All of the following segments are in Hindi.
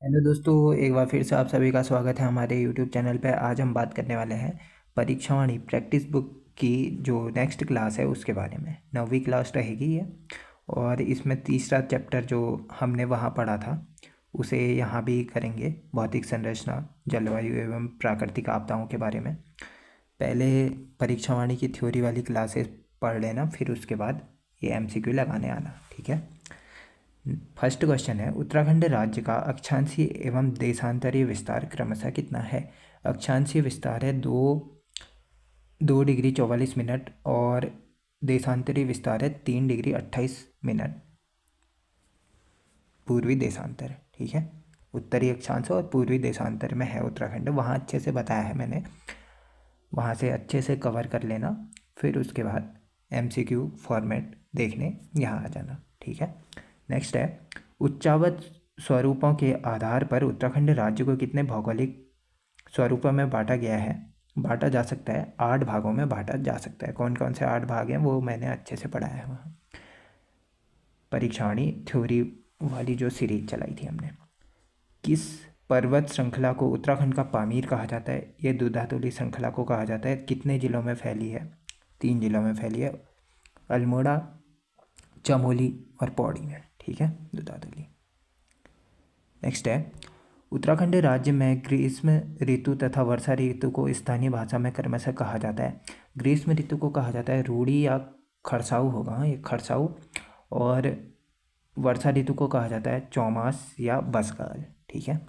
हेलो दोस्तों, एक बार फिर से आप सभी का स्वागत है हमारे यूट्यूब चैनल पे। आज हम बात करने वाले हैं परीक्षावाणी प्रैक्टिस बुक की जो नेक्स्ट क्लास है उसके बारे में। 9वीं क्लास रहेगी ये, और इसमें तीसरा चैप्टर जो हमने वहाँ पढ़ा था उसे यहाँ भी करेंगे। भौतिक संरचना, जलवायु एवं प्राकृतिक आपदाओं के बारे में। पहले परीक्षावाणी की थ्योरी वाली क्लासेस पढ़ लेना, फिर उसके बाद ये MCQ लगाने आना, ठीक है। फर्स्ट क्वेश्चन है, उत्तराखंड राज्य का अक्षांशीय एवं देशांतरीय विस्तार क्रमशः कितना है। अक्षांशीय विस्तार है 2 डिग्री 44 मिनट, और देशांतरीय विस्तार है 3 डिग्री 28 मिनट। पूर्वी देशांतर, ठीक है। उत्तरी अक्षांश और पूर्वी देशांतर में है उत्तराखंड। वहाँ अच्छे से बताया है मैंने, वहाँ से अच्छे से कवर कर लेना, फिर उसके बाद MCQ फॉर्मेट देखने यहाँ आ जाना, ठीक है। नेक्स्ट है, उच्चावत स्वरूपों के आधार पर उत्तराखंड राज्य को कितने भौगोलिक स्वरूपों में बांटा जा सकता है। 8 भागों में बांटा जा सकता है। कौन कौन से 8 भाग हैं वो मैंने अच्छे से पढ़ाया है वहाँ, परीक्षावाणी थ्योरी वाली जो सीरीज चलाई थी हमने। किस पर्वत श्रृंखला को उत्तराखंड का पामीर कहा जाता है। ये दूधातुली श्रृंखला को कहा जाता है। कितने जिलों में फैली है। 3 जिलों में फैली है, अल्मोड़ा, चमोली और पौड़ी में, ठीक है, दूधातुली। नेक्स्ट है, उत्तराखंड राज्य में ग्रीष्म ऋतु तथा वर्षा ऋतु को स्थानीय भाषा में क्रमशः कहा जाता है। ग्रीष्म ऋतु को कहा जाता है रूड़ी या खरसाऊ होगा, हाँ, ये खरसाऊ। और वर्षा ऋतु को कहा जाता है चौमास या बसगाल, ठीक है।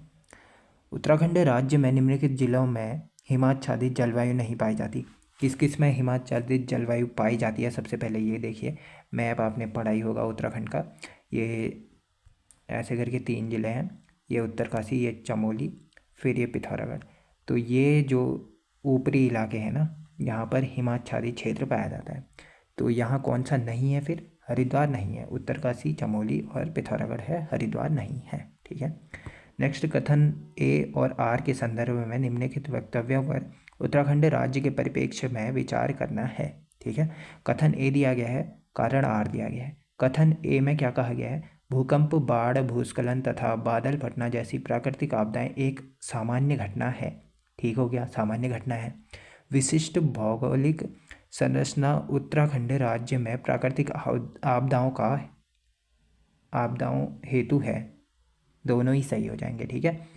उत्तराखंड राज्य में निम्नलिखित जिलों में हिमाच्छादित जलवायु नहीं पाई जाती। किस किस में हिमाच्छादित जलवायु पाई जाती है, सबसे पहले ये देखिए। मैप आपने पढ़ा ही होगा उत्तराखंड का। ये ऐसे करके 3 ज़िले हैं, ये उत्तरकाशी, ये चमोली, फिर ये पिथौरागढ़। तो ये जो ऊपरी इलाके हैं ना, यहाँ पर हिमाच्छादित क्षेत्र पाया जाता है। तो यहाँ कौन सा नहीं है फिर। हरिद्वार नहीं है। उत्तरकाशी, चमोली और पिथौरागढ़ है, हरिद्वार नहीं है, ठीक है। नेक्स्ट, कथन A और R के संदर्भ में निम्नलिखित वक्तव्यों पर उत्तराखंड राज्य के परिप्रेक्ष्य में विचार करना है, ठीक है। कथन A दिया गया है, कारण R दिया गया है। कथन A में क्या कहा गया है, भूकंप, बाढ़, भूस्खलन तथा बादल फटना जैसी प्राकृतिक आपदाएं एक सामान्य घटना है, ठीक हो गया, सामान्य घटना है। विशिष्ट भौगोलिक संरचना उत्तराखंड राज्य में प्राकृतिक आपदाओं हेतु है। दोनों ही सही हो जाएंगे, ठीक है।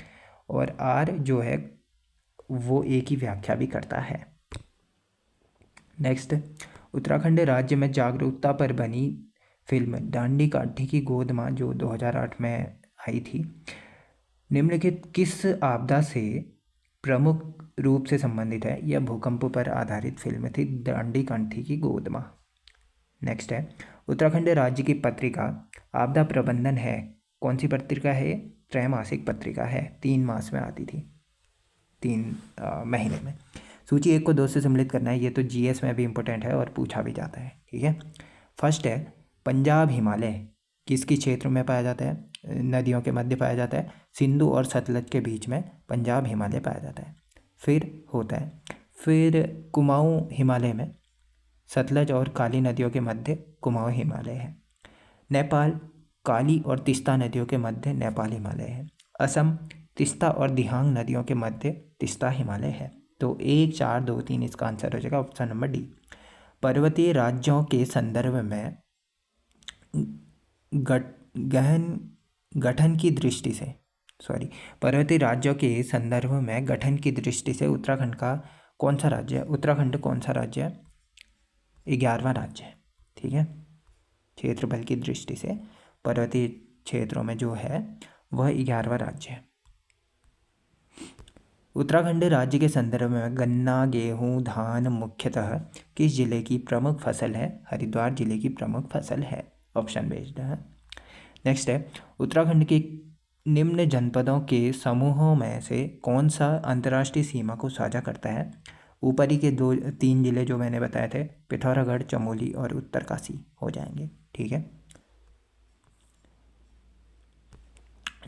और R जो है वो एक ही व्याख्या भी करता है। नेक्स्ट, उत्तराखंड राज्य में जागरूकता पर बनी फिल्म डांडी काठी की गोद माँ जो 2008 में आई थी, निम्नलिखित किस आपदा से प्रमुख रूप से संबंधित है। यह भूकंप पर आधारित फिल्म थी, डांडी काठी की गोद माँ। नेक्स्ट है, उत्तराखंड राज्य की पत्रिका आपदा प्रबंधन है, कौन सी पत्रिका है। त्रैमासिक पत्रिका है, 3 मास में आती थी, 3 महीने में। सूची 1 को 2 से सम्मिलित करना है। ये तो GS में भी इम्पोर्टेंट है और पूछा भी जाता है, ठीक है। फर्स्ट है, पंजाब हिमालय किसकी क्षेत्र में पाया जाता है। नदियों के मध्य पाया जाता है, सिंधु और सतलज के बीच में पंजाब हिमालय पाया जाता है। फिर कुमाऊं हिमालय में, सतलज और काली नदियों के मध्य कुमाऊं हिमालय है। नेपाल, काली और तीस्ता नदियों के मध्य नेपाल हिमालय है। असम, तीस्ता और दिहांग नदियों के मध्य तीस्ता हिमालय है। तो 1, 4, 2, 3 इसका आंसर हो जाएगा ऑप्शन नंबर डी। पर्वतीय राज्यों के संदर्भ में गठन की दृष्टि से पर्वतीय राज्यों के संदर्भ में गठन की दृष्टि से उत्तराखंड का कौन सा राज्य है। उत्तराखंड कौन सा राज्य है, 11वां राज्य है, ठीक है। क्षेत्रफल की दृष्टि से पर्वतीय क्षेत्रों में जो है वह 11वां राज्य है। उत्तराखंड राज्य के संदर्भ में गन्ना, गेहूं, धान मुख्यतः किस जिले की प्रमुख फसल है। हरिद्वार जिले की प्रमुख फसल है, ऑप्शन बेस्ड है। नेक्स्ट है, उत्तराखंड के निम्न जनपदों के समूहों में से कौन सा अंतर्राष्ट्रीय सीमा को साझा करता है। ऊपरी के 3 जिले जो मैंने बताए थे, पिथौरागढ़, चमोली और उत्तरकाशी हो जाएंगे, ठीक है।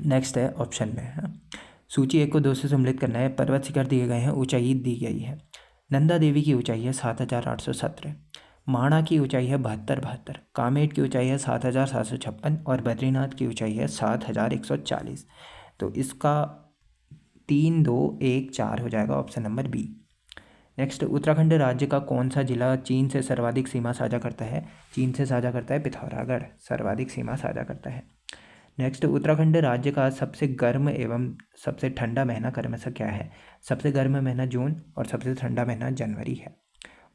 नेक्स्ट है ऑप्शन में है, सूची 1 को 2 से सम्मिलित करना है। पर्वत शिखर दिए गए हैं, ऊंचाई दी गई है। नंदा देवी की ऊंचाई है 7,817, माणा की ऊंचाई है 72, कामेट की ऊंचाई है 7,756 और बद्रीनाथ की ऊंचाई है 7,140। तो इसका 3, 2, 1, 4 हो जाएगा option number B. Next, Uttarakhand राज्य का कौन सा जिला चीन से सर्वाधिक सीमा साझा करता है? चीन से साझा करता है पिथौरागढ़, सर्वाधिक सीमा साझा करता है। नेक्स्ट, उत्तराखंड राज्य का सबसे गर्म एवं सबसे ठंडा महीना क्रमशः क्या है? सबसे गर्म महीना जून और सबसे ठंडा महीना जनवरी है।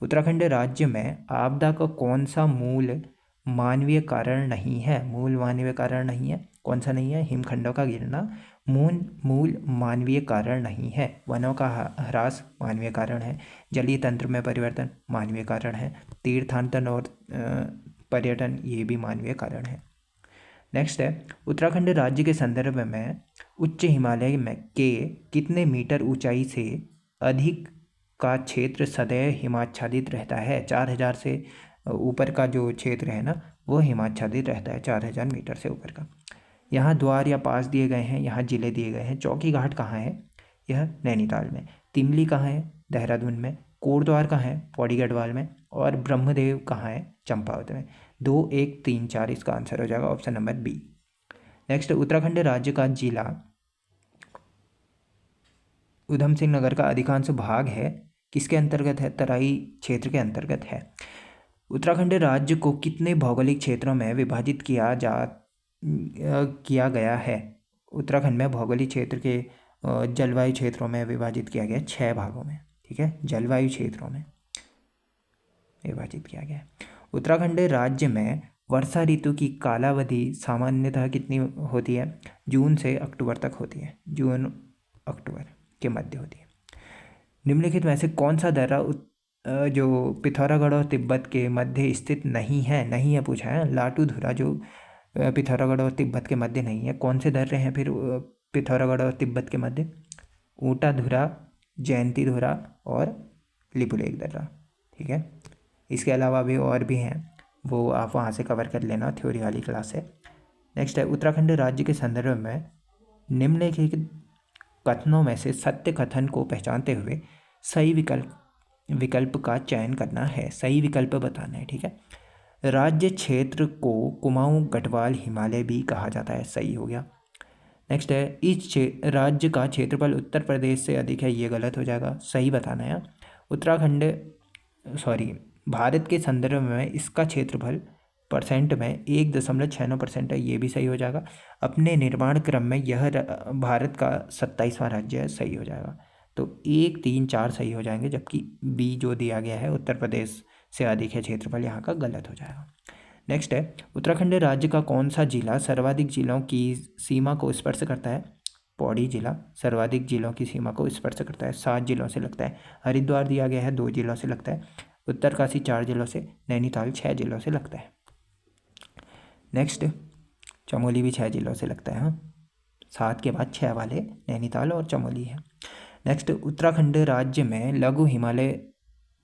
उत्तराखंड राज्य में आपदा का कौन सा मूल मानवीय कारण नहीं है? मूल मानवीय कारण नहीं है, कौन सा नहीं है? हिमखंडों का गिरना मूल मानवीय कारण नहीं है। वनों का ह्रास मानवीय कारण है। जलीय तंत्र में परिवर्तन मानवीय कारण है। तीर्थाटन और पर्यटन ये भी मानवीय कारण है। नेक्स्ट है, उत्तराखंड राज्य के संदर्भ में उच्च हिमालय में के कितने मीटर ऊंचाई से अधिक का क्षेत्र सदैव हिमाच्छादित रहता है? 4000 से ऊपर का जो क्षेत्र है ना, वो हिमाच्छादित रहता है 4000 मीटर से ऊपर का। यहाँ द्वार या पास दिए गए हैं, यहाँ जिले दिए गए हैं। चौकी घाट कहाँ है? यह नैनीताल में। तिमली कहाँ है? देहरादून में। कोटद्वार कहाँ है? पौड़ी गढ़वाल में। और ब्रह्मदेव कहाँ है? चंपावत में। 2, 1, 3, 4 इसका आंसर हो जाएगा option number B. Next, Uttarakhand राज्य का जिला उधम सिंह नगर का अधिकांश भाग है किसके अंतर्गत है? तराई क्षेत्र के अंतर्गत है। उत्तराखंड राज्य को कितने भौगोलिक क्षेत्रों में विभाजित किया गया है? उत्तराखंड में भौगोलिक क्षेत्र के जलवायु क्षेत्रों में विभाजित किया गया 6 भागों में। ठीक है, जलवायु क्षेत्रों में विभाजित किया गया है। उत्तराखंड राज्य में वर्षा ऋतु की कालावधि सामान्यतः कितनी होती है? जून से अक्टूबर तक होती है। जून अक्टूबर के मध्य होती है। निम्नलिखित में से कौन सा दर्रा जो पिथौरागढ़ और तिब्बत के मध्य स्थित नहीं है पूछा है। लाटू धुरा जो पिथौरागढ़ और तिब्बत के मध्य नहीं है। कौन से दर्रे हैं फिर पिथौरागढ़ और तिब्बत के मध्य? ऊटा धुरा, जयंती धुरा और लिपुलेख दर्रा। ठीक है, इसके अलावा भी और भी हैं, वो आप वहाँ से कवर कर लेना थ्योरी वाली क्लास से। नेक्स्ट है, उत्तराखंड राज्य के संदर्भ में निम्नलिखित कथनों में से सत्य कथन को पहचानते हुए सही विकल्प का चयन करना है। सही विकल्प बताना है। ठीक है, राज्य क्षेत्र को कुमाऊं गढ़वाल हिमालय भी कहा जाता है। सही हो गया। नेक्स्ट है, इस राज्य का क्षेत्रफल उत्तर प्रदेश से अधिक है। ये गलत हो जाएगा, सही बताना है। भारत के संदर्भ में इसका क्षेत्रफल परसेंट में 1.69% है। ये भी सही हो जाएगा। अपने निर्माण क्रम में यह भारत का 27वां राज्य है। सही हो जाएगा। तो 1, 3, 4 सही हो जाएंगे, जबकि बी जो दिया गया है उत्तर प्रदेश से अधिक है क्षेत्रफल, यहाँ का गलत हो जाएगा। नेक्स्ट है, उत्तराखंड राज्य का कौन सा जिला सर्वाधिक जिलों की सीमा को स्पर्श करता है? पौड़ी जिला सर्वाधिक जिलों की सीमा को स्पर्श करता है। 7 जिलों से लगता है। हरिद्वार दिया गया है 2 जिलों से लगता है। उत्तरकाशी 4 जिलों से। नैनीताल 6 जिलों से लगता है। नेक्स्ट, चमोली भी 6 जिलों से लगता है। हाँ, 7 के बाद 6 वाले नैनीताल और चमोली है। नेक्स्ट, उत्तराखंड राज्य में लघु हिमालय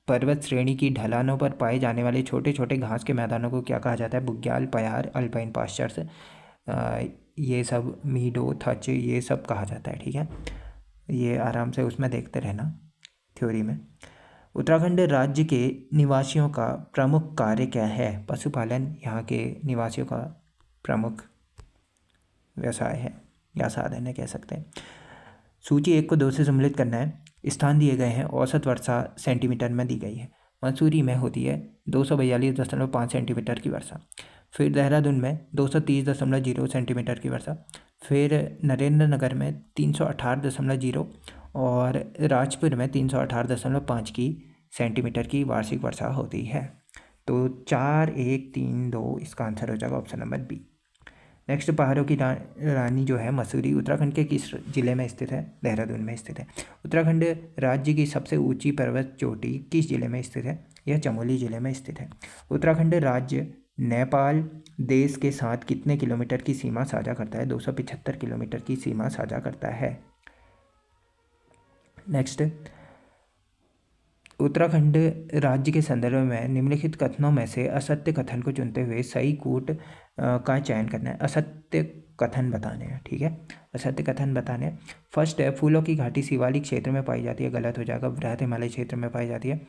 पर्वत श्रेणी की ढलानों पर पाए जाने वाले छोटे छोटे घास के मैदानों को क्या कहा जाता है? बुग्याल, पयार, अल्पाइन पास्चर्स, ये सब मीडो, थच, ये सब कहा जाता है। ठीक है, ये आराम से उसमें देखते रहना थ्योरी में। उत्तराखंड राज्य के निवासियों का प्रमुख कार्य क्या है? पशुपालन यहाँ के निवासियों का प्रमुख व्यवसाय है या साधन है, कह सकते हैं। सूची 1 को 2 से सम्मिलित करना है। स्थान दिए गए हैं। औसत वर्षा सेंटीमीटर में दी गई है। मसूरी में होती है 242.5 सेंटीमीटर की वर्षा। फिर देहरादून में 230.0 सेंटीमीटर की वर्षा। फिर नरेंद्र नगर में 318.0 और राजपुर में 318.5 की सेंटीमीटर की वार्षिक वर्षा होती है। तो 4, 1, 3, 2 इसका आंसर हो जाएगा ऑप्शन नंबर बी। नेक्स्ट, पहाड़ों की रानी जो है मसूरी उत्तराखंड के किस जिले में स्थित है? देहरादून में स्थित है। उत्तराखंड राज्य की सबसे ऊंची पर्वत चोटी किस जिले में स्थित है? यह चमोली जिले में स्थित है। उत्तराखंड राज्य नेपाल देश के साथ कितने किलोमीटर की सीमा साझा करता है? 275 किलोमीटर की सीमा साझा करता है। नेक्स्ट, उत्तराखंड राज्य के संदर्भ में निम्नलिखित कथनों में से असत्य कथन को चुनते हुए सही कूट का चयन करना है। असत्य कथन बताने हैं। ठीक है, असत्य कथन बताने हैं। फर्स्ट है, फूलों की घाटी शिवालिक क्षेत्र में पाई जाती है। गलत हो जाएगा, बृहद हिमालय क्षेत्र में पाई जाती है।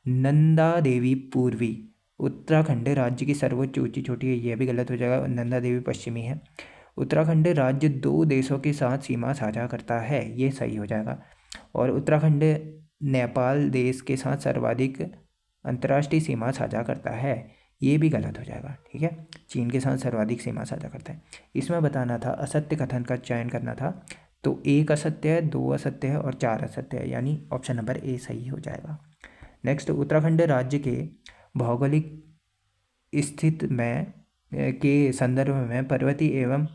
नंदा देवी पूर्वी उत्तराखंड राज्य की सर्वोच्च ऊंची चोटी है। यह भी गलत हो जाएगा, नंदा देवी पश्चिमी है। उत्तराखंड राज्य दो देशों के साथ सीमा साझा करता है, ये सही हो जाएगा। और उत्तराखंड नेपाल देश के साथ सर्वाधिक अंतर्राष्ट्रीय सीमा साझा करता है, ये भी गलत हो जाएगा। ठीक है, चीन के साथ सर्वाधिक सीमा साझा करता है। इसमें बताना था, असत्य कथन का चयन करना था, तो एक असत्य है, दो असत्य है और चार असत्य है, यानी ऑप्शन नंबर ए सही हो जाएगा। नेक्स्ट, उत्तराखंड राज्य के भौगोलिक स्थित में के संदर्भ में पर्वतीय एवं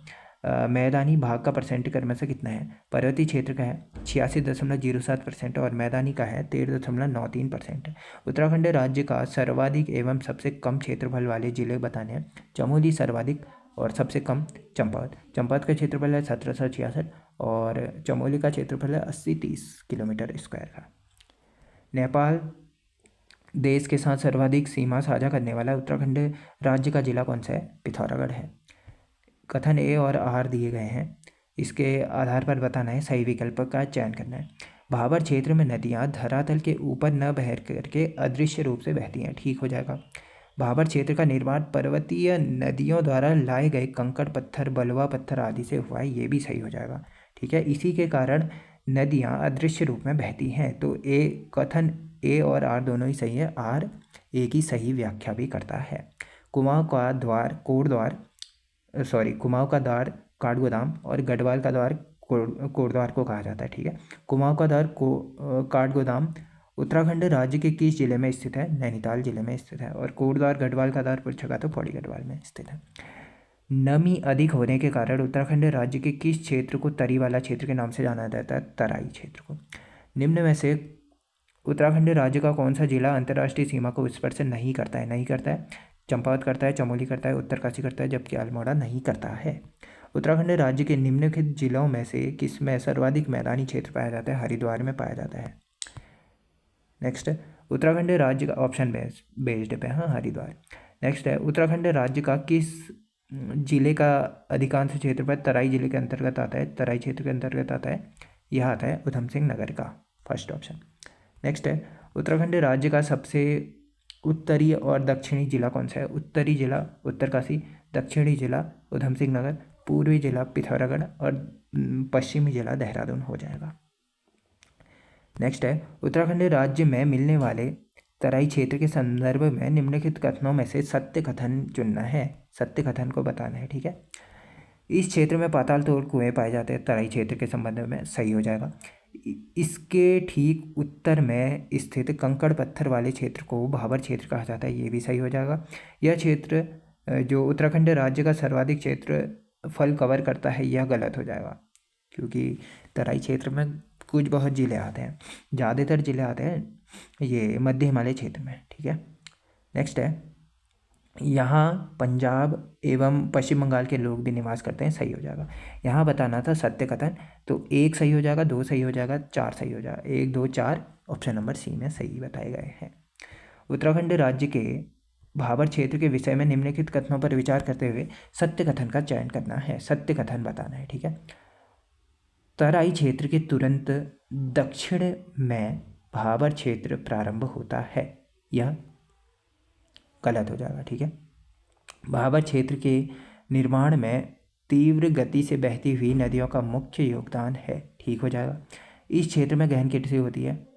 मैदानी भाग का परसेंट क्रम से कितना है। पर्वतीय क्षेत्र का है 86.07% और मैदानी का है 13.93%। उत्तराखंड राज्य का सर्वाधिक एवं सबसे कम क्षेत्रफल वाले जिले बताने हैं। चमोली सर्वाधिक और सबसे कम चंपावत। चंपावत का क्षेत्रफल है 1766 और चमोली का क्षेत्रफल है 80-30 किलोमीटर स्क्वायर का। नेपाल देश के साथ सर्वाधिक सीमा साझा करने वाला उत्तराखंड राज्य का जिला कौन सा है। पिथौरागढ़ है। कथन ए और आर दिए गए हैं, इसके आधार पर बताना है, सही विकल्प का चयन करना है। भाबर क्षेत्र में नदियाँ धरातल के ऊपर न बह करके अदृश्य रूप से बहती हैं, ठीक हो जाएगा। भाबर क्षेत्र का निर्माण पर्वतीय नदियों द्वारा लाए गए कंकड़ पत्थर, बलुआ पत्थर आदि से हुआ है, ये भी सही हो जाएगा। ठीक है, इसी के कारण नदियाँ अदृश्य रूप में बहती हैं। तो ए कथन ए और आर दोनों ही सही है, आर ए की सही व्याख्या भी करता है। कुमाऊं का द्वार कुमाऊं का द्वार काठगोदाम और गढ़वाल का द्वार कोटद्वार को कहा जाता है। ठीक है, कुमाऊं का द्वार काठगोदाम उत्तराखंड राज्य के किस जिले में स्थित है। नैनीताल जिले में स्थित है। और कोटद्वार गढ़वाल का द्वार पूछेगा तो पौड़ी गढ़वाल में स्थित है। नमी अधिक होने के कारण उत्तराखंड राज्य के किस क्षेत्र को तरी वाला क्षेत्र के नाम से जाना जाता है। तराई क्षेत्र को। निम्न में से उत्तराखंड राज्य का कौन सा जिला अंतर्राष्ट्रीय सीमा को स्पर्श नहीं करता है। चंपावत करता है, चमोली करता है, उत्तरकाशी करता है, जबकि अल्मोड़ा नहीं करता है। उत्तराखंड राज्य के निम्नलिखित जिलों में से किसमें सर्वाधिक मैदानी क्षेत्र पाया जाता है। हरिद्वार में पाया जाता है। नेक्स्ट, उत्तराखंड राज्य का ऑप्शन बेस्ड पे, हाँ, हरिद्वार। नेक्स्ट है, उत्तराखंड राज्य का किस जिले का अधिकांश क्षेत्र पर तराई जिले के अंतर्गत आता है। तराई क्षेत्र के अंतर्गत आता है, यह आता है उधम सिंह नगर का, फर्स्ट ऑप्शन। नेक्स्ट है, उत्तराखंड राज्य का सबसे उत्तरी और दक्षिणी जिला कौन सा है। उत्तरी जिला उत्तरकाशी, दक्षिणी जिला उधम सिंह नगर, पूर्वी जिला पिथौरागढ़ और पश्चिमी जिला देहरादून हो जाएगा। नेक्स्ट है, उत्तराखंड राज्य में मिलने वाले तराई क्षेत्र के संदर्भ में निम्नलिखित कथनों में से सत्य कथन चुनना है। सत्य कथन को बताना है। ठीक है, इस क्षेत्र में पाताल तोड़ कुएं पाए जाते हैं। तराई क्षेत्र के संबंध में सही हो जाएगा। इसके ठीक उत्तर में स्थित कंकड़ पत्थर वाले क्षेत्र को भाबर क्षेत्र कहा जाता है, ये भी सही हो जाएगा। यह क्षेत्र जो उत्तराखंड राज्य का सर्वाधिक क्षेत्र फल कवर करता है, यह गलत हो जाएगा, क्योंकि तराई क्षेत्र में कुछ बहुत जिले आते हैं, ज़्यादातर जिले आते हैं ये मध्य हिमालय क्षेत्र में। ठीक है, नेक्स्ट है, यहाँ पंजाब एवं पश्चिम बंगाल के लोग भी निवास करते हैं, सही हो जाएगा। यहाँ बताना था सत्य कथन, तो एक सही हो जाएगा, दो सही हो जाएगा, चार सही हो जाएगा। 1, 2, 4 ऑप्शन नंबर सी में सही बताए गए हैं। उत्तराखंड राज्य के भाबर क्षेत्र के विषय में निम्नलिखित कथनों पर विचार करते हुए सत्य कथन का चयन करना है। सत्य कथन बताना है। ठीक है, तराई क्षेत्र के तुरंत दक्षिण में भाबर क्षेत्र प्रारंभ होता है, यह गलत हो जाएगा। ठीक है, भाबर क्षेत्र के निर्माण में तीव्र गति से बहती हुई नदियों का मुख्य योगदान है, ठीक हो जाएगा। इस क्षेत्र में गहन खेती होती है,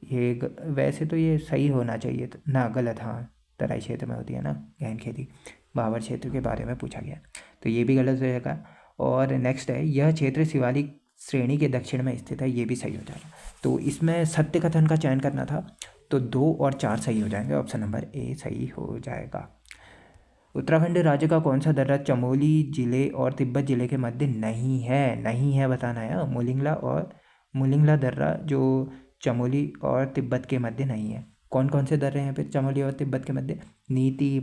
ये वैसे तो ये सही होना चाहिए ना, गलत, हाँ, तराई क्षेत्र में होती है ना गहन खेती। भाबर क्षेत्र के बारे में पूछा गया, तो ये भी गलत हो जाएगा। और नेक्स्ट है, यह क्षेत्र शिवालिक श्रेणी के दक्षिण में स्थित है, ये भी सही हो जाएगा। तो इसमें सत्य कथन का चयन करना था, तो 2 और 4 सही हो जाएंगे, ऑप्शन नंबर ए सही हो जाएगा। उत्तराखंड राज्य का कौन सा दर्रा चमोली जिले और तिब्बत जिले के मध्य नहीं है बताना है। मुलिंगला दर्रा जो चमोली और तिब्बत के मध्य नहीं है। कौन कौन से दर्रे हैं फिर चमोली और तिब्बत के मध्य। नीति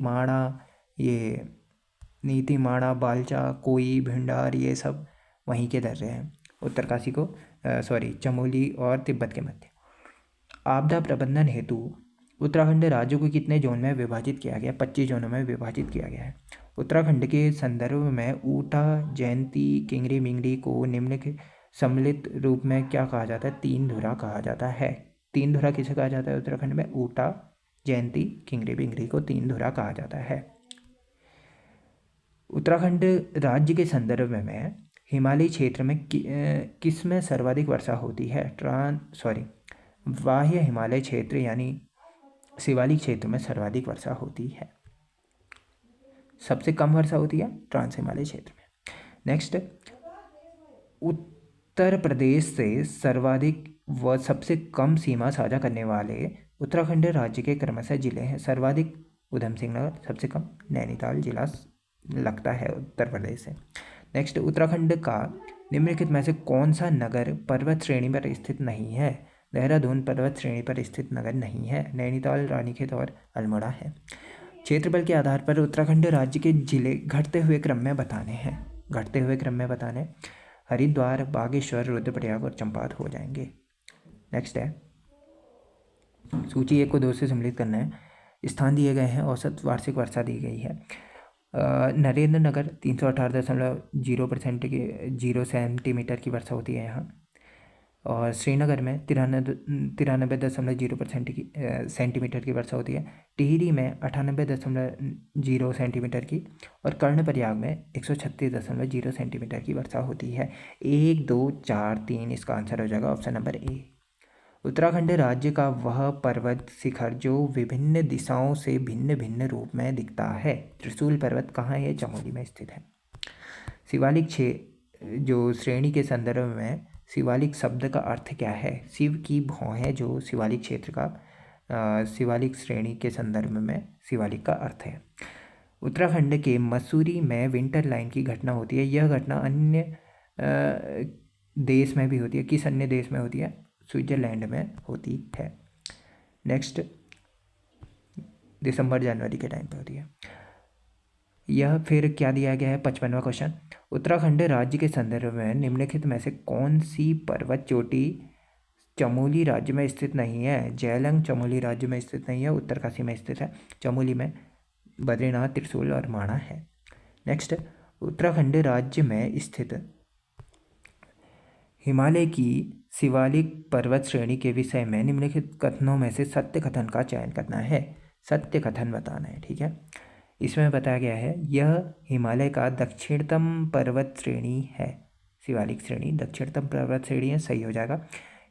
माणा बालचा कोई भिंडार, ये सब वहीं के दर्रे हैं उत्तरकाशी को चमोली और तिब्बत के मध्य। आपदा प्रबंधन हेतु उत्तराखंड राज्य को कितने जोन में विभाजित किया गया। 25 जोनों में विभाजित किया गया है। उत्तराखंड के संदर्भ में ऊटा, जयंती, किंगरी मिंगरी को निम्नलिखित सम्मिलित रूप में क्या कहा जाता है। 3 धुरा कहा जाता है। 3 धुरा किसे कहा जाता है उत्तराखंड में। ऊटा, जयंती, किंगरी मिंगरी को 3 धुरा कहा जाता है। उत्तराखंड राज्य के संदर्भ में हिमालयी क्षेत्र में किस में सर्वाधिक वर्षा होती है? बाह्य हिमालय क्षेत्र यानी शिवालिक क्षेत्र में सर्वाधिक वर्षा होती है। सबसे कम वर्षा होती है ट्रांस हिमालय क्षेत्र में। नेक्स्ट, उत्तर प्रदेश से सर्वाधिक व सबसे कम सीमा साझा करने वाले उत्तराखंड राज्य के क्रमशः जिले हैं। सर्वाधिक उधम सिंह नगर, सबसे कम नैनीताल जिला लगता है उत्तर प्रदेश से। नेक्स्ट, उत्तराखंड का निम्नलिखित में से कौन सा नगर पर्वत श्रेणी पर स्थित नहीं है? देहरादून पर्वत श्रेणी पर स्थित नगर नहीं है। नैनीताल, रानीखेत और अल्मोड़ा है। क्षेत्रफल के आधार पर उत्तराखंड राज्य के जिले घटते हुए क्रम में बताने हैं। हरिद्वार, बागेश्वर, रुद्रप्रयाग और चंपावत हो जाएंगे। नेक्स्ट है, सूची 1 को 2 से सम्मिलित करना है। स्थान दिए गए हैं, औसत वार्षिक वर्षा दी गई है। नरेंद्र नगर 318.0% की 0 सेंटीमीटर की वर्षा होती है यहाँ। और श्रीनगर में 93.0% की सेंटीमीटर की वर्षा होती है। टिहरी में 98.0 सेंटीमीटर की और कर्णप्रयाग में 136.0 सेंटीमीटर की वर्षा होती है। 1, 2, 4, 3 इसका आंसर हो जाएगा ऑप्शन नंबर ए। उत्तराखंड राज्य का वह पर्वत शिखर जो विभिन्न दिशाओं से भिन्न भिन्न रूप में दिखता है। त्रिशूल पर्वत कहाँ है? चमोली में स्थित है। शिवालिक जो श्रेणी के संदर्भ में शिवालिक शब्द का अर्थ क्या है? शिव की भौहें जो शिवालिक क्षेत्र का शिवालिक श्रेणी के संदर्भ में शिवालिक का अर्थ है। उत्तराखंड के मसूरी में विंटर लाइन की घटना होती है। यह घटना अन्य देश में भी होती है। किस अन्य देश में होती है? स्विट्जरलैंड में होती है। नेक्स्ट, दिसंबर जनवरी के टाइम पे होती है। यह फिर क्या दिया गया है? 55वां क्वेश्चन, उत्तराखंड राज्य के संदर्भ में निम्नलिखित में से कौन सी पर्वत चोटी चमोली राज्य में स्थित नहीं है? जेलंग चमोली राज्य में स्थित नहीं है, उत्तरकाशी में स्थित है। चमोली में बद्रीनाथ, त्रिशूल और माणा है। नेक्स्ट, उत्तराखंड राज्य में स्थित हिमालय की शिवालिक पर्वत श्रेणी के विषय में निम्नलिखित कथनों में से सत्य कथन का चयन करना है। सत्य कथन बताना है, ठीक है। इसमें बताया गया है यह हिमालय का दक्षिणतम पर्वत श्रेणी है। शिवालिक श्रेणी दक्षिणतम पर्वत श्रेणी है, सही हो जाएगा।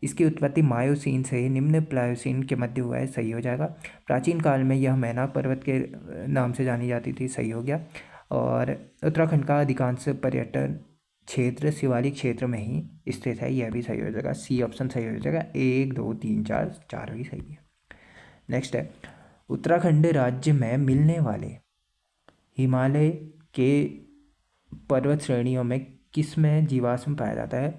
इसकी उत्पत्ति मायोसीन से निम्न प्लायोसीन के मध्य हुआ है, सही हो जाएगा। प्राचीन काल में यह मैनाक पर्वत के नाम से जानी जाती थी, सही हो गया। और उत्तराखंड का अधिकांश पर्यटन क्षेत्र शिवालिक क्षेत्र में ही स्थित है, यह भी सही हो जाएगा। सी ऑप्शन सही हो जाएगा। 1, 2, 3, 4 भी सही है। नेक्स्ट है, उत्तराखंड राज्य में मिलने वाले हिमालय के पर्वत श्रेणियों में किस में जीवाश्म पाया जाता है?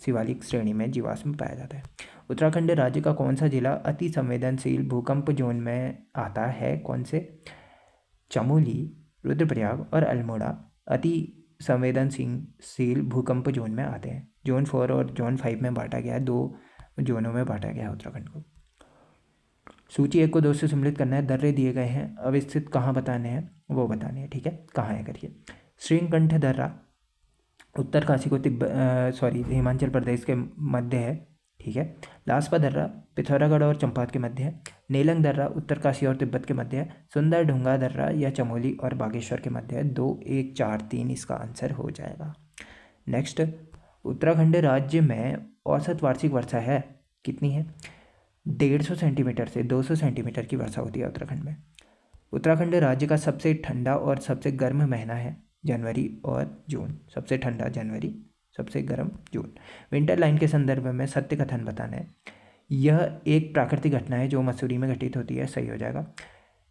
शिवालिक श्रेणी में जीवाश्म पाया जाता है। उत्तराखंड राज्य का कौन सा जिला अति संवेदनशील भूकंप जोन में आता है? कौन से? चमोली, रुद्रप्रयाग और अल्मोड़ा अति संवेदनशील भूकंप जोन में आते हैं। जोन 4 और जोन 5 में बांटा गया है, 2 जोनों में बांटा गया है उत्तराखंड को। सूची 1 को 2 से सम्मिलित करना है। दर्रे दिए गए हैं, अब स्थित कहाँ बताने हैं वो बताने हैं, ठीक है। कहाँ है करिए। श्रीकंठ दर्रा उत्तरकाशी को हिमाचल प्रदेश के मध्य है, ठीक है। लास्पा दर्रा पिथौरागढ़ और चंपावत के मध्य है। नेलंग दर्रा उत्तरकाशी और तिब्बत के मध्य है। सुंदर ढूंगा दर्रा या चमोली और बागेश्वर के मध्य है। 2, 1, 4, 3 इसका आंसर हो जाएगा। नेक्स्ट, उत्तराखंड राज्य में औसत वार्षिक वर्षा है कितनी है? 150 सेंटीमीटर से 200 सेंटीमीटर की वर्षा होती है उत्तराखंड में। उत्तराखंड राज्य का सबसे ठंडा और सबसे गर्म महीना है जनवरी और जून। सबसे ठंडा जनवरी, सबसे गर्म जून। विंटर लाइन के संदर्भ में सत्य कथन बताना है। यह एक प्राकृतिक घटना है जो मसूरी में घटित होती है, सही हो जाएगा।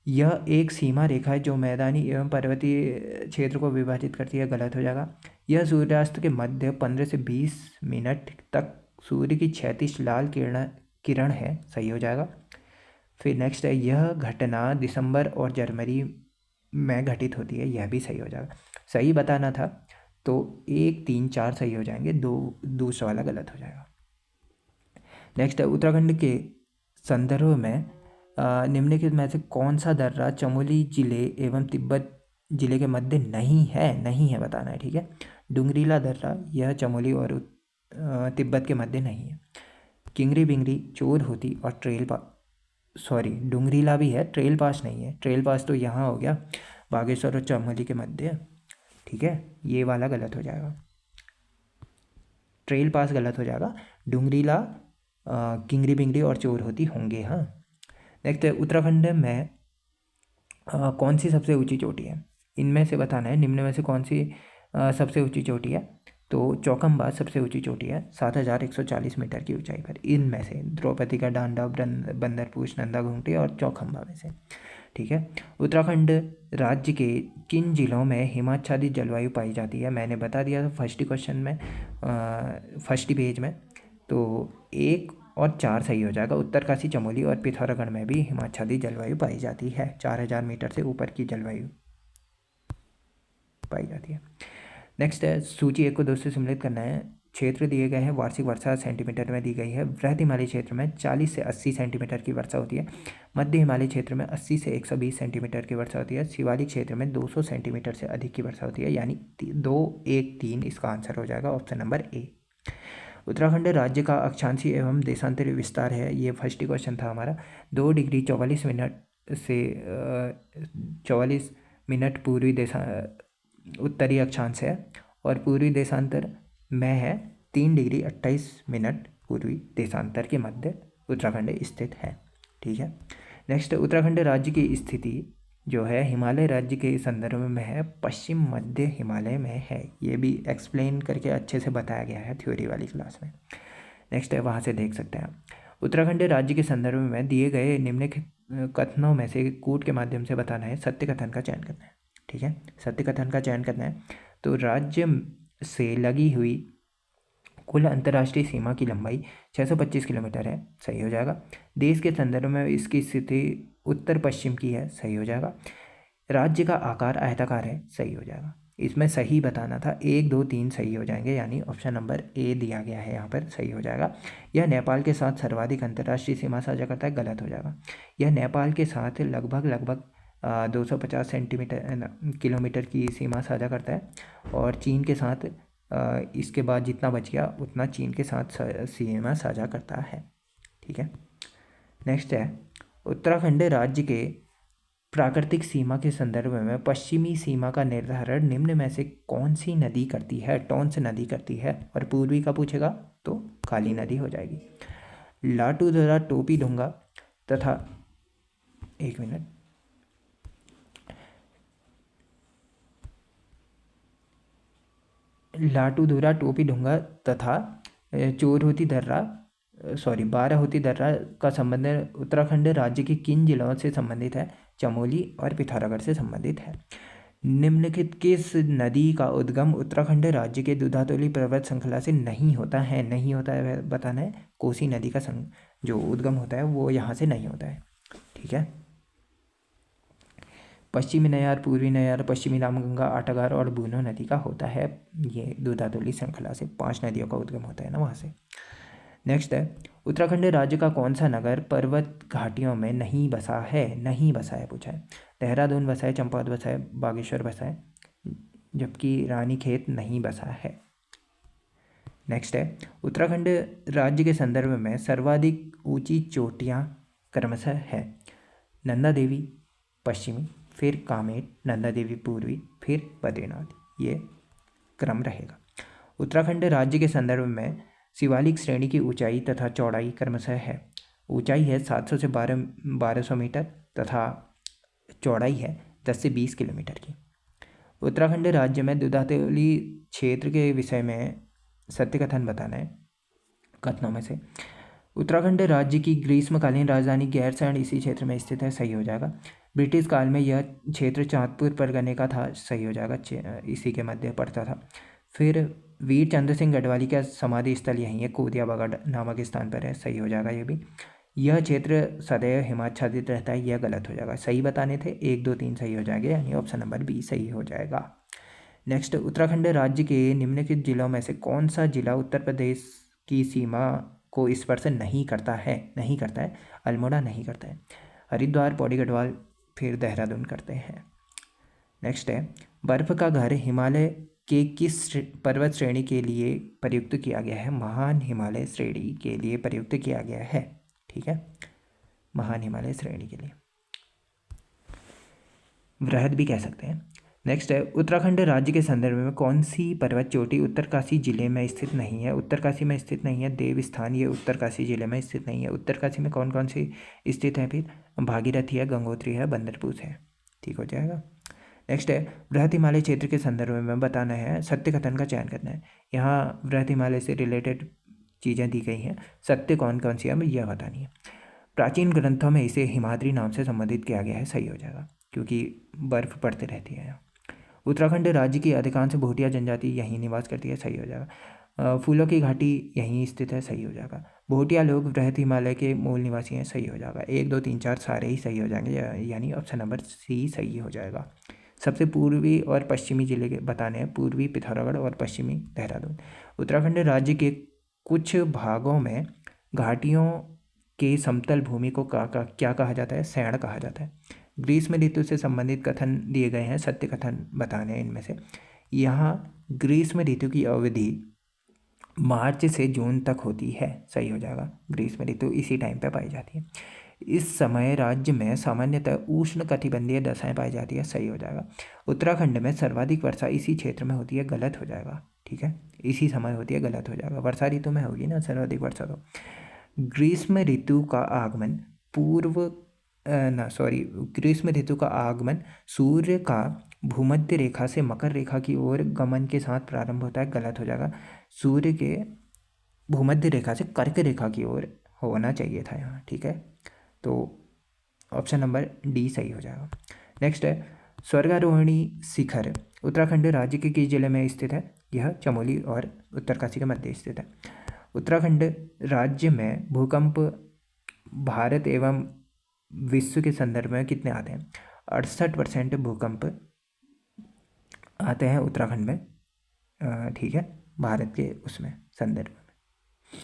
यह एक सीमा रेखा है जो मैदानी एवं पर्वतीय क्षेत्र को विभाजित करती है, गलत हो जाएगा। यह सूर्यास्त के मध्य 15 से 20 मिनट तक सूर्य की क्षैतिज लाल किरण है, सही हो जाएगा। फिर नेक्स्ट है, यह घटना दिसंबर और जनवरी में घटित होती है, यह भी सही हो जाएगा। सही बताना था तो 1, 3, 4 सही हो जाएंगे, दूसरा वाला गलत हो जाएगा। नेक्स्ट है, उत्तराखंड के संदर्भ में निम्नलिखित में से कौन सा दर्रा चमोली जिले एवं तिब्बत जिले के मध्य नहीं है बताना है, ठीक है। डुंगरीला दर्रा यह चमोली और तिब्बत के मध्य नहीं है। किंगरी बिंगरी, चोर होती और डुंगरीला भी है, ट्रेल पास नहीं है। ट्रेल पास तो यहाँ हो गया बागेश्वर और चमोली के मध्य। ठीक है, ये वाला गलत हो जाएगा, ट्रेल पास गलत हो जाएगा। डुंगरीला, किंगरी बिंगरी और चोर होती होंगे। हाँ, नेक्स्ट है उत्तराखंड में कौन सी सबसे ऊंची चोटी है? इनमें से बताना है, निम्न में से कौन सी सबसे ऊंची चोटी है? तो चौखंबा सबसे ऊंची चोटी है 7,140 मीटर की ऊंचाई पर। इनमें से द्रौपदी का डांडा, बंदरपूछ, नंदा घूंटी और चौखंबा में से। ठीक है, उत्तराखंड राज्य के किन जिलों में हिमाच्छादित जलवायु पाई जाती है? मैंने बता दिया था फर्स्ट क्वेश्चन में, फर्स्ट पेज में। तो 1 और 4 सही हो जाएगा। उत्तरकाशी, चमोली और पिथौरागढ़ में भी हिमाच्छादित जलवायु पाई जाती है। 4,000 मीटर से ऊपर की जलवायु पाई जाती है। नेक्स्ट है, सूची 1 को 2 से सम्मिलित करना है। क्षेत्र दिए गए हैं, वार्षिक वर्षा सेंटीमीटर में दी गई है। वृहद हिमालय क्षेत्र में 40 से 80 सेंटीमीटर की वर्षा होती है। मध्य हिमालय क्षेत्र में 80 से 120 सेंटीमीटर की वर्षा होती है। शिवालिक क्षेत्र में 200 सेंटीमीटर से अधिक की वर्षा होती है, यानी 2, 1, 3 इसका आंसर हो जाएगा, ऑप्शन नंबर ए। उत्तराखंड राज्य का अक्षांशीय एवं देशांतरीय विस्तार है, ये फर्स्ट क्वेश्चन था हमारा। 2 डिग्री 44 मिनट से 44 मिनट पूर्वी उत्तरी अक्षांश है, और पूर्वी देशांतर में है 3 डिग्री 28 मिनट पूर्वी देशांतर के मध्य उत्तराखंड स्थित है। ठीक है, नेक्स्ट, उत्तराखंड राज्य की स्थिति जो है हिमालय राज्य के संदर्भ में है, पश्चिम मध्य हिमालय में है। ये भी एक्सप्लेन करके अच्छे से बताया गया है थ्योरी वाली क्लास में। नेक्स्ट है, वहाँ से देख सकते हैं। उत्तराखंड राज्य के संदर्भ में दिए गए निम्नलिखित कथनों में से कूट के माध्यम से बताना है, सत्य कथन का चयन करना है। ठीक है, सत्य कथन का चयन करना है। तो राज्य से लगी हुई कुल अंतर्राष्ट्रीय सीमा की लंबाई 625 किलोमीटर है, सही हो जाएगा। देश के संदर्भ में इसकी स्थिति उत्तर पश्चिम की है, सही हो जाएगा। राज्य का आकार आयताकार है, सही हो जाएगा। इसमें सही बताना था, 1, 2, 3 सही हो जाएंगे, यानी ऑप्शन नंबर ए दिया गया है यहाँ पर, सही हो जाएगा। यह नेपाल के साथ सर्वाधिक अंतर्राष्ट्रीय सीमा साझा करता है, गलत हो जाएगा। यह नेपाल के साथ लगभग 250 किलोमीटर की सीमा साझा करता है, और चीन के साथ इसके बाद जितना बच गया उतना चीन के साथ सीमा साझा करता है। ठीक है, नेक्स्ट है, उत्तराखंड राज्य के प्राकृतिक सीमा के संदर्भ में पश्चिमी सीमा का निर्धारण निम्न में से कौन सी नदी करती है? टोंस नदी करती है, और पूर्वी का पूछेगा तो काली नदी हो जाएगी। लाटूधरा, टोपी ढूंगा तथा, एक मिनट, लाटूधरा, टोपी ढूंगा तथा चोरहोती दर्रा, बाराहोती दर्रा का संबंध उत्तराखंड राज्य के किन जिलों से संबंधित है? चमोली और पिथौरागढ़ से संबंधित है। निम्नलिखित किस नदी का उद्गम उत्तराखंड राज्य के दूधातोली पर्वत श्रृंखला से नहीं होता है? नहीं होता है बताना है। कोसी नदी का जो उद्गम होता है वो यहाँ से नहीं होता है। ठीक है, पश्चिमी नयार, पूर्वी नयार, पश्चिमी रामगंगा, आटागार और बूनो नदी का होता है। ये दूधातोली श्रृंखला से 5 नदियों का उद्गम होता है ना वहाँ से। नेक्स्ट है, उत्तराखंड राज्य का कौन सा नगर पर्वत घाटियों में नहीं बसा है? नहीं बसा है पूछा है। देहरादून बसा है, चंपावत बसा है, बागेश्वर बसा है, जबकि रानीखेत नहीं बसा है। नेक्स्ट है, उत्तराखंड राज्य के संदर्भ में सर्वाधिक ऊंची चोटियाँ क्रमशः है। नंदा देवी पश्चिमी, फिर कामेट, नंदा देवी पूर्वी, फिर बद्रीनाथ, ये क्रम रहेगा। उत्तराखंड राज्य के संदर्भ में शिवालिक श्रेणी की ऊंचाई तथा चौड़ाई क्रमशः है। ऊंचाई है 700 से 1200 मीटर तथा चौड़ाई है 10 से 20 किलोमीटर की। उत्तराखंड राज्य में दूधातोली क्षेत्र के विषय में सत्य कथन बताना है। कथनों में से उत्तराखंड राज्य की ग्रीष्मकालीन राजधानी गैरसैंण इसी क्षेत्र में स्थित है, सही हो जाएगा। ब्रिटिश काल में यह क्षेत्र चांदपुर परगने का था, सही हो जाएगा, इसी के मध्य पड़ता था। फिर वीर चंद्र सिंह गढ़वाली का समाधि स्थल यहीं है, कोदिया बागा नामक स्थान पर है, सही हो जाएगा ये भी। यह क्षेत्र सदैव हिमाच्छादित रहता है, यह गलत हो जाएगा। सही बताने थे, 1, 2, 3 सही हो जाएंगे, यानी ऑप्शन नंबर बी सही हो जाएगा। नेक्स्ट, उत्तराखंड राज्य के निम्नलिखित जिलों में से कौन सा जिला उत्तर प्रदेश की सीमा को स्पर्श नहीं करता है? नहीं करता है, अल्मोड़ा नहीं करता है, हरिद्वार, पौड़ी गढ़वाल, फिर देहरादून करते हैं। नेक्स्ट है, बर्फ का घर हिमालय के किस पर्वत श्रेणी के लिए प्रयुक्त किया गया है? महान हिमालय श्रेणी के लिए प्रयुक्त किया गया है। ठीक है, महान हिमालय श्रेणी के लिए, वृहद भी कह सकते हैं। नेक्स्ट है, उत्तराखंड राज्य के संदर्भ में कौन सी पर्वत चोटी उत्तरकाशी जिले में स्थित नहीं है? उत्तरकाशी में स्थित नहीं है। देव स्थान ये उत्तरकाशी जिले में स्थित नहीं है। उत्तरकाशी में कौन कौन सी स्थित है फिर? भागीरथी है, गंगोत्री है, बंदरपूर है। ठीक हो जाएगा। नेक्स्ट है, बृहत हिमालय क्षेत्र के संदर्भ में बताना है, सत्य कथन का चयन करना है। यहाँ बृहत हिमालय से रिलेटेड चीज़ें दी गई हैं, सत्य कौन कौन सी है हमें यह बतानी है। प्राचीन ग्रंथों में इसे हिमाद्री नाम से संबोधित किया गया है, सही हो जाएगा, क्योंकि बर्फ पड़ती रहती है यहाँ। उत्तराखंड राज्य की अधिकांश भूटिया जनजाति यहीं निवास करती है, सही हो जाएगा। फूलों की घाटी यहीं स्थित है, सही हो जाएगा। भूटिया लोग बृहत हिमालय के मूल निवासी हैं, सही हो जाएगा। 1 2 3 4 सारे ही सही हो जाएंगे, यानी ऑप्शन नंबर सी सही हो जाएगा। सबसे पूर्वी और पश्चिमी जिले के बताने हैं, पूर्वी पिथौरागढ़ और पश्चिमी देहरादून। उत्तराखंड राज्य के कुछ भागों में घाटियों के समतल भूमि को क्या कहा जाता है? सैण कहा जाता है। ग्रीष्म ऋतु से संबंधित कथन दिए गए हैं, सत्य कथन बताने हैं इनमें से। यहाँ ग्रीष्म ऋतु की अवधि मार्च से जून तक होती है, सही हो जाएगा। ग्रीष्म ऋतु इसी टाइम पे पाई जाती है। इस समय राज्य में सामान्यतः उष्ण कटिबंधीय दशाएं पाई जाती है, सही हो जाएगा। उत्तराखंड में सर्वाधिक वर्षा इसी क्षेत्र में होती है, गलत हो जाएगा। ठीक है, इसी समय होती है, गलत हो जाएगा। वर्षा ऋतु में होगी ना सर्वाधिक वर्षा। तो ग्रीष्म ऋतु का आगमन ग्रीष्म ऋतु का आगमन सूर्य का भूमध्य रेखा से मकर रेखा की ओर गमन के साथ प्रारंभ होता है, गलत हो जाएगा। सूर्य के भूमध्य रेखा से कर्क रेखा की ओर होना चाहिए था यहाँ। ठीक है, तो ऑप्शन नंबर डी सही हो जाएगा। नेक्स्ट है, स्वर्गारोहिणी शिखर उत्तराखंड राज्य के किस जिले में स्थित है? यह चमोली और उत्तरकाशी के मध्य स्थित है। उत्तराखंड राज्य में भूकंप भारत एवं विश्व के संदर्भ में कितने आते हैं? 68% भूकंप आते हैं उत्तराखंड में। ठीक है, भारत के उसमें संदर्भ में,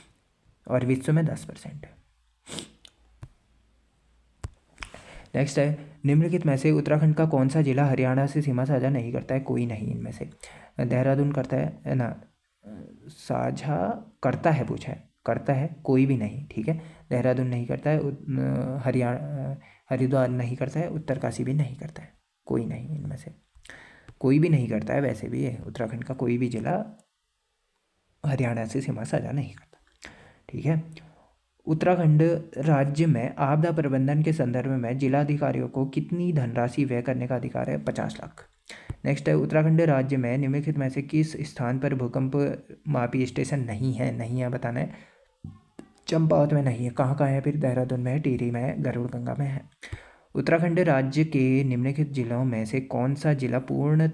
और विश्व में 10% है। नेक्स्ट है, निम्नलिखित में से उत्तराखंड का कौन सा जिला हरियाणा से सीमा साझा नहीं करता है? कोई नहीं इनमें से। देहरादून करता है ना, साझा करता है, पूछा है, करता है, कोई भी नहीं। ठीक है, देहरादून नहीं करता है, हरिद्वार नहीं करता है, उत्तरकाशी भी नहीं करता है, कोई नहीं इनमें से, कोई भी नहीं करता है। वैसे भी उत्तराखंड का कोई भी जिला हरियाणा से सीमा साझा नहीं करता। ठीक है, उत्तराखंड राज्य में आपदा प्रबंधन के संदर्भ में जिलाधिकारियों को कितनी धनराशि व्यय करने का अधिकार है? 50 लाख। नेक्स्ट है, उत्तराखंड राज्य में निम्नलिखित में से किस स्थान पर भूकंप मापी स्टेशन नहीं है? नहीं है बताना है। चंपावत में नहीं है, कहाँ है फिर? देहरादून में है, टिहरी में है, गरुड़गंगा में है। उत्तराखंड राज्य के निम्नलिखित जिलों में से कौन सा जिला पूर्ण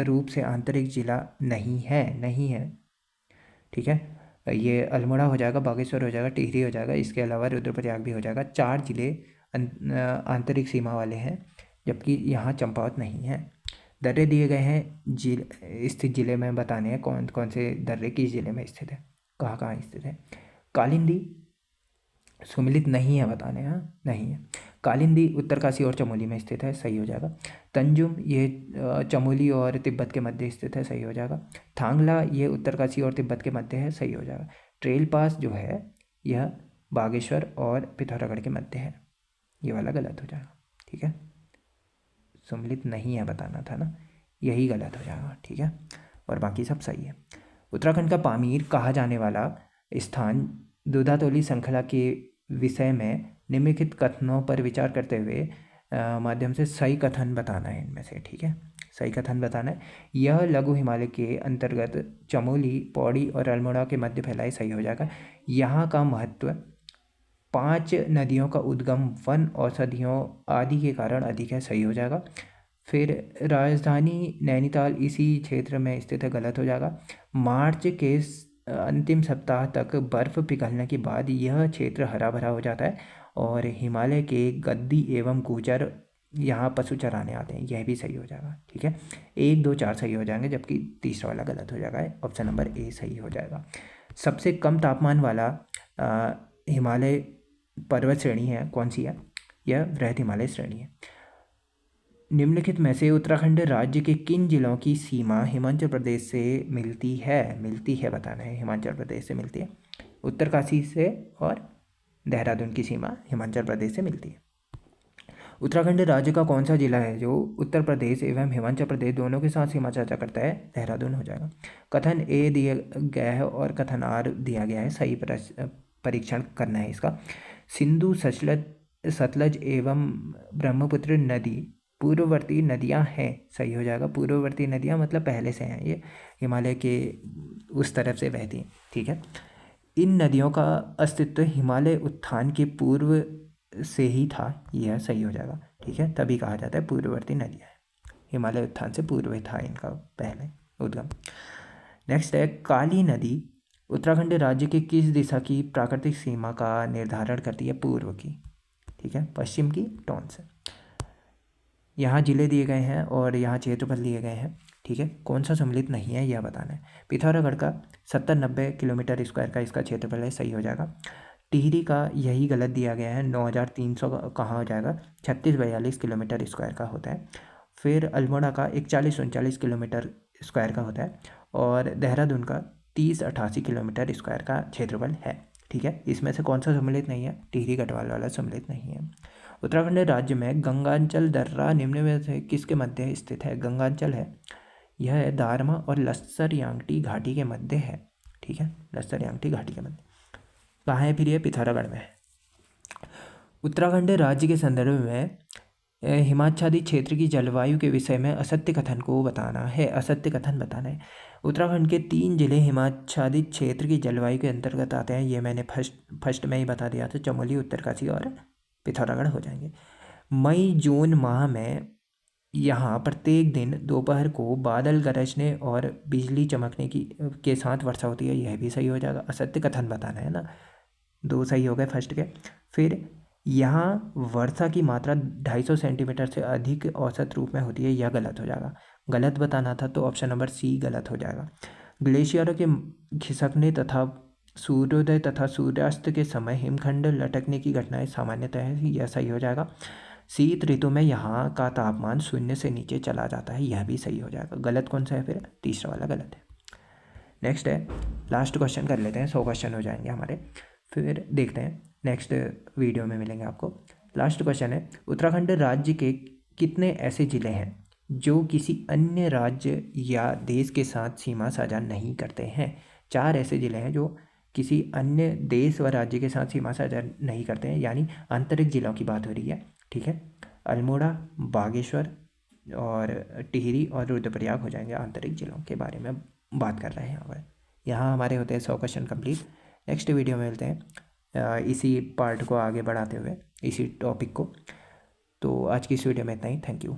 रूप से आंतरिक जिला नहीं है? नहीं है। ठीक है, ये अल्मोड़ा हो जाएगा, बागेश्वर हो जाएगा, टिहरी हो जाएगा, इसके अलावा रुद्रप्रयाग भी हो जाएगा। 4 जिले आंतरिक सीमा वाले हैं, जबकि यहाँ चंपावत नहीं है। दर्रे दिए गए हैं स्थित जिले में बताने हैं, कौन कौन से दर्रे किस जिले में स्थित है, कहाँ कहाँ स्थित है। कालिंदी सुमिलित नहीं है बताने, हाँ नहीं है। कालिंदी उत्तरकाशी और चमोली में स्थित है, सही हो जाएगा। तंजुम ये चमोली और तिब्बत के मध्य स्थित है, सही हो जाएगा। थांगला ये उत्तरकाशी और तिब्बत के मध्य है, सही हो जाएगा। ट्रेल पास जो है यह बागेश्वर और पिथौरागढ़ के मध्य है, ये वाला गलत हो जाएगा। ठीक है, सम्मिलित नहीं है बताना था ना, यही गलत हो जाएगा। ठीक है, और बाकी सब सही है। उत्तराखंड का पामीर कहा जाने वाला स्थान दूधातोली श्रृंखला के विषय में निम्नलिखित कथनों पर विचार करते हुए माध्यम से सही कथन बताना है इनमें से। ठीक है, सही कथन बताना है। यह लघु हिमालय के अंतर्गत चमोली, पौड़ी और अल्मोड़ा के मध्य फैलाए, सही हो जाएगा। यहाँ का महत्व 5 नदियों का उद्गम वन औषधियों आदि के कारण अधिक है, सही हो जाएगा। फिर राजधानी नैनीताल इसी क्षेत्र में स्थित है, गलत हो जाएगा। मार्च के अंतिम सप्ताह तक बर्फ़ पिघलने के बाद यह क्षेत्र हरा भरा हो जाता है और हिमालय के गद्दी एवं गुजर यहाँ पशु चराने आते हैं, यह भी सही हो जाएगा। ठीक है, 1 2 4 सही हो जाएंगे, जबकि तीसरा वाला गलत हो जाएगा, ऑप्शन नंबर ए सही हो जाएगा। सबसे कम तापमान वाला हिमालय पर्वत श्रेणी है, कौन सी है? यह बृहत हिमालय श्रेणी है। निम्नलिखित में से उत्तराखंड राज्य के किन जिलों की सीमा हिमाचल प्रदेश से मिलती है बताना है। हिमाचल प्रदेश से मिलती है, उत्तरकाशी से और देहरादून की सीमा हिमाचल प्रदेश से मिलती है। उत्तराखंड राज्य का कौन सा जिला है जो उत्तर प्रदेश एवं हिमाचल प्रदेश दोनों के साथ सीमा साझा करता है? देहरादून हो जाएगा। कथन ए दिया गया है और कथन आर दिया गया है, सही परीक्षण करना है इसका। सिंधु सतलज एवं ब्रह्मपुत्र नदी पूर्ववर्ती नदियां हैं, सही हो जाएगा। पूर्ववर्ती नदियां मतलब पहले से हैं, ये हिमालय के उस तरफ से बहती हैं, ठीक है। इन नदियों का अस्तित्व हिमालय उत्थान के पूर्व से ही था, यह सही हो जाएगा, ठीक है। तभी कहा जाता है पूर्ववर्ती नदियाँ हैं, हिमालय उत्थान से पूर्व था इनका पहले उद्गम। नेक्स्ट है, काली नदी उत्तराखंड राज्य के किस दिशा की प्राकृतिक सीमा का निर्धारण करती है? पूर्व की, ठीक है। पश्चिम की टोन से। यहाँ जिले दिए गए हैं और यहाँ क्षेत्रफल दिए गए हैं, ठीक है। कौन सा सम्मिलित नहीं है यह बताना है। पिथौरागढ़ का 70-90 किलोमीटर स्क्वायर का इसका क्षेत्रफल है, सही हो जाएगा। टिहरी का यही गलत दिया गया है, 9300 कहाँ हो जाएगा, 3642 किलोमीटर स्क्वायर का होता है। फिर अल्मोड़ा का 4139 किलोमीटर स्क्वायर का होता है और देहरादून का 3088 किलोमीटर स्क्वायर का क्षेत्रफल है, ठीक है। इसमें से कौन सा सम्मिलित नहीं है? टिहरी गढ़वाल वाला सम्मिलित नहीं है। उत्तराखंड राज्य में गंगांचल दर्रा निम्न में से किसके मध्य स्थित है? गंगांचल है, यह दारमा और लस्सर यांगटी घाटी के मध्य है, ठीक है। लस्सर यांगटी घाटी के मध्य कहाँ है? फिर ये पिथौरागढ़ में है। उत्तराखंड राज्य के संदर्भ में हिमाच्छादित क्षेत्र की जलवायु के विषय में असत्य कथन को बताना है, असत्य कथन बताना है। उत्तराखंड के 3 जिले हिमाच्छादित क्षेत्र की जलवायु के अंतर्गत आते हैं, ये मैंने फर्स्ट में ही बता दिया था, चमोली, उत्तरकाशी और पिथौरागढ़ हो जाएंगे। मई जून माह में यहाँ प्रत्येक दिन दोपहर को बादल गरजने और बिजली चमकने के साथ वर्षा होती है, यह भी सही हो जाएगा। असत्य कथन बताना है ना, 2 सही हो गए फर्स्ट के। फिर यहाँ वर्षा की मात्रा 250 सेंटीमीटर से अधिक औसत रूप में होती है, यह गलत हो जाएगा। गलत बताना था तो ऑप्शन नंबर सी गलत हो जाएगा। ग्लेशियरों के खिसकने तथा सूर्योदय तथा सूर्यास्त के समय हिमखंड लटकने की घटनाएं सामान्यतः है, यह सही हो जाएगा। शीत ऋतु में यहाँ का तापमान 0 से नीचे चला जाता है, यह भी सही हो जाएगा। गलत कौन सा है? फिर तीसरा वाला गलत है। नेक्स्ट है, लास्ट क्वेश्चन कर लेते हैं, 100 क्वेश्चन हो जाएंगे हमारे, फिर देखते हैं नेक्स्ट वीडियो में मिलेंगे आपको। लास्ट क्वेश्चन है, उत्तराखंड राज्य के कितने ऐसे ज़िले हैं जो किसी अन्य राज्य या देश के साथ सीमा साझा नहीं करते हैं? 4 ऐसे ज़िले हैं जो किसी अन्य देश व राज्य के साथ सीमा साझा नहीं करते हैं, यानी आंतरिक जिलों की बात हो रही है, ठीक है। अल्मोड़ा, बागेश्वर और टिहरी और रुद्रप्रयाग हो जाएंगे, आंतरिक जिलों के बारे में बात कर रहे हैं यहाँ पर। यहाँ हमारे होते हैं 100 क्वेश्चन कंप्लीट। नेक्स्ट वीडियो में मिलते हैं इसी पार्ट को आगे बढ़ाते हुए, इसी टॉपिक को। तो आज की इस वीडियो में इतना ही, थैंक यू।